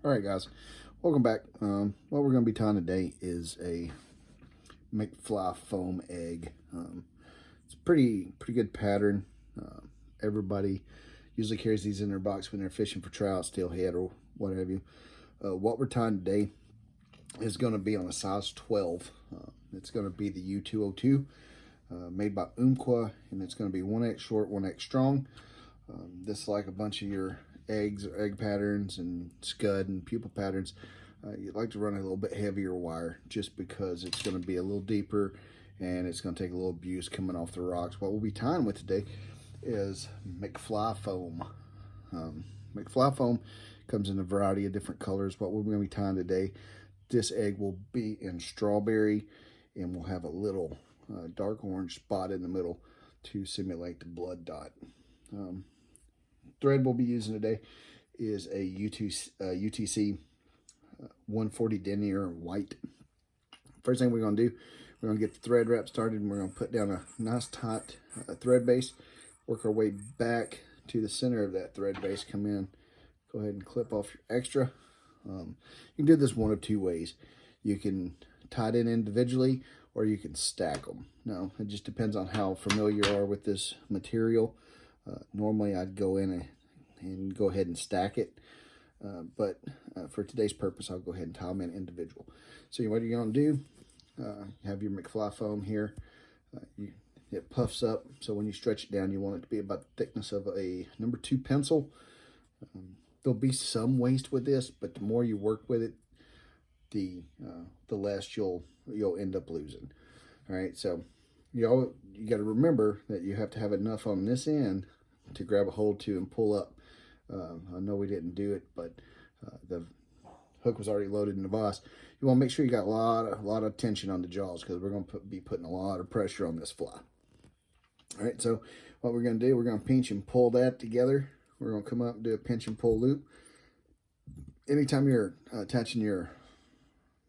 All right, guys, welcome back. What we're going to be tying today is a McFly Foam Egg. It's a pretty good pattern. Everybody usually carries these in their box when they're fishing for trout, steelhead, or what have you. What we're tying today is going to be on a size 12. It's going to be the U202, made by Umpqua, and it's going to be 1X short, 1X strong. This is like a bunch of your eggs or egg patterns and scud and pupil patterns. You'd like to run a little bit heavier wire just because it's going to be a little deeper and it's going to take a little abuse coming off the rocks. What we'll be tying with today is McFly Foam. McFly Foam comes in a variety of different colors. What we're going to be tying today, this egg will be in strawberry, and we'll have a little dark orange spot in the middle to simulate the blood dot. Thread we'll be using today is a UTC 140 denier white. First thing we're going to do, we're going to get the thread wrap started, and we're going to put down a nice tight thread base, work our way back to the center of that thread base, come in, go ahead and clip off your extra. You can do this one of two ways. You can tie it in individually, or you can stack them. Now, it just depends on how familiar you are with this material. Normally I'd go in and go ahead and stack it, but for today's purpose I'll go ahead and tie them in individual. So what you're going to do, you have your McFly foam here. It puffs up, so when you stretch it down you want it to be about the thickness of a number 2 pencil. There'll be some waste with this, but the more you work with it, the less you'll end up losing. All right, so you got to remember that you have to have enough on this end to grab a hold to and pull up. I know we didn't do it, but the hook was already loaded in the vise. You want to make sure you got a lot of tension on the jaws, because we're going to be putting a lot of pressure on this fly. All right, so what we're going to do, we're going to pinch and pull that together. We're going to come up and do a pinch and pull loop. Anytime you're attaching your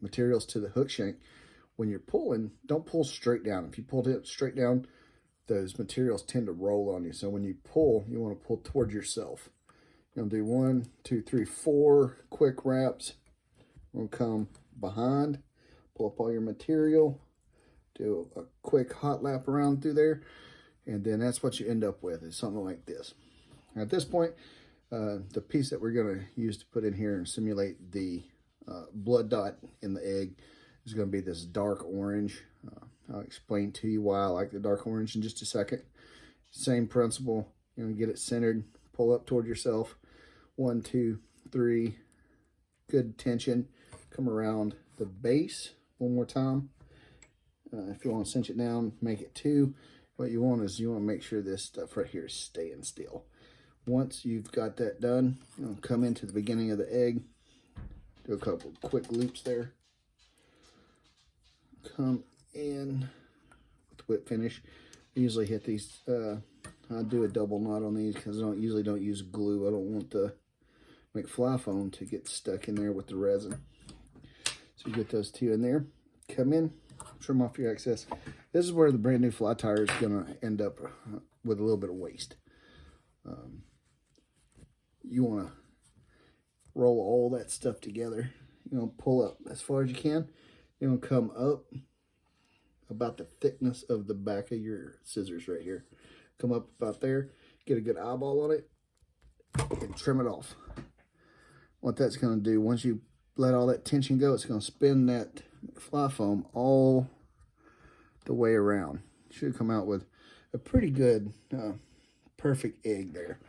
materials to the hook shank, when you're pulling, don't pull straight down. If you pull it straight down, those materials tend to roll on you. So when you pull, you want to pull towards yourself. You're going to do 1, 2, 3, 4 quick wraps. We're going to come behind, pull up all your material, do a quick hot lap around through there, and then that's what you end up with, is something like this. At this point, the piece that we're going to use to put in here and simulate the blood dot in the egg is going to be this dark orange. I'll explain to you why I like the dark orange in just a second. Same principle. You're going to get it centered, pull up toward yourself. 1, 2, 3. Good tension. Come around the base one more time. If you want to cinch it down, make it 2. What you want is you want to make sure this stuff right here is staying still. Once you've got that done, come into the beginning of the egg, do a couple quick loops there, come in with the whip finish. I usually hit these, I do a double knot on these because I usually don't use glue. I don't want the McFly foam to get stuck in there with the resin. So you get those 2 in there, come in, trim off your excess. This is where the brand new fly tire is going to end up with a little bit of waste. You want to roll all that stuff together. You're going to pull up as far as you can. You're going to come up about the thickness of the back of your scissors right here. Come up about there, get a good eyeball on it, and trim it off. What that's going to do, once you let all that tension go, it's going to spin that fly foam all the way around. Should come out with a pretty good, perfect egg there.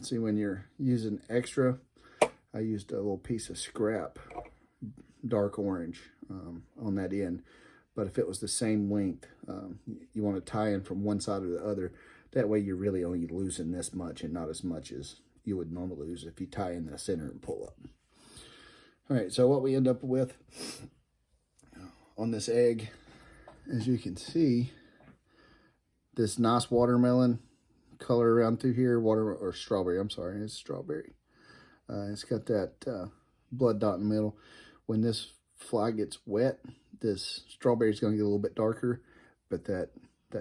See, when you're using extra, I used a little piece of scrap, dark orange, on that end. But if it was the same length, you want to tie in from one side or the other. That way you're really only losing this much and not as much as you would normally lose if you tie in the center and pull up. All right, so what we end up with on this egg, as you can see, this nice watermelon color around through here, or strawberry, I'm sorry, it's strawberry. It's got that blood dot in the middle. When this fly gets wet, this strawberry is going to get a little bit darker, but that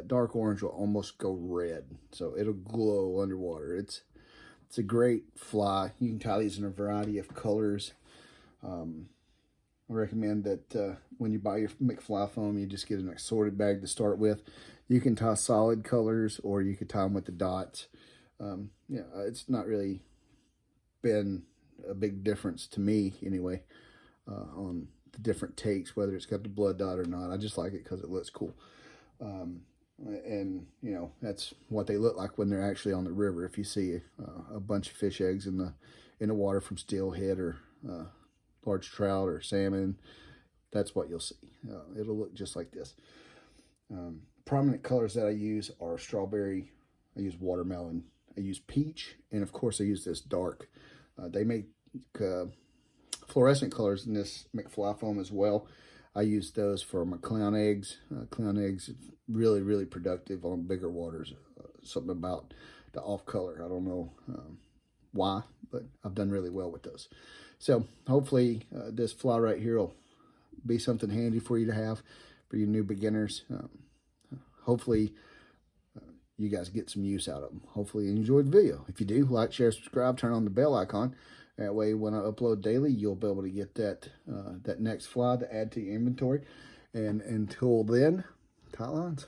dark orange will almost go red, so it'll glow underwater. It's a great fly. You can tie these in a variety of colors. I recommend that when you buy your McFly foam, you just get an assorted bag to start with. You can tie solid colors, or you could tie them with the dots. Yeah, it's not really been a big difference to me anyway on the different takes, whether it's got the blood dot or not. I just like it because it looks cool. And you know, that's what they look like when they're actually on the river. If you see a bunch of fish eggs in the water from steelhead or large trout or salmon, that's what you'll see. It'll look just like this. Prominent colors that I use are strawberry, I use watermelon, I use peach, and of course I use this dark. They make fluorescent colors in this McFly foam as well. I use those for my clown eggs. Clown eggs really, really productive on bigger waters. Something about the off color. I don't know why, but I've done really well with those. So hopefully this fly right here will be something handy for you to have for your new beginners. Hopefully you guys get some use out of them. Hopefully you enjoyed the video. If you do, like, share, subscribe, turn on the bell icon. That way when I upload daily, you'll be able to get that that next fly to add to your inventory. And until then, tight lines.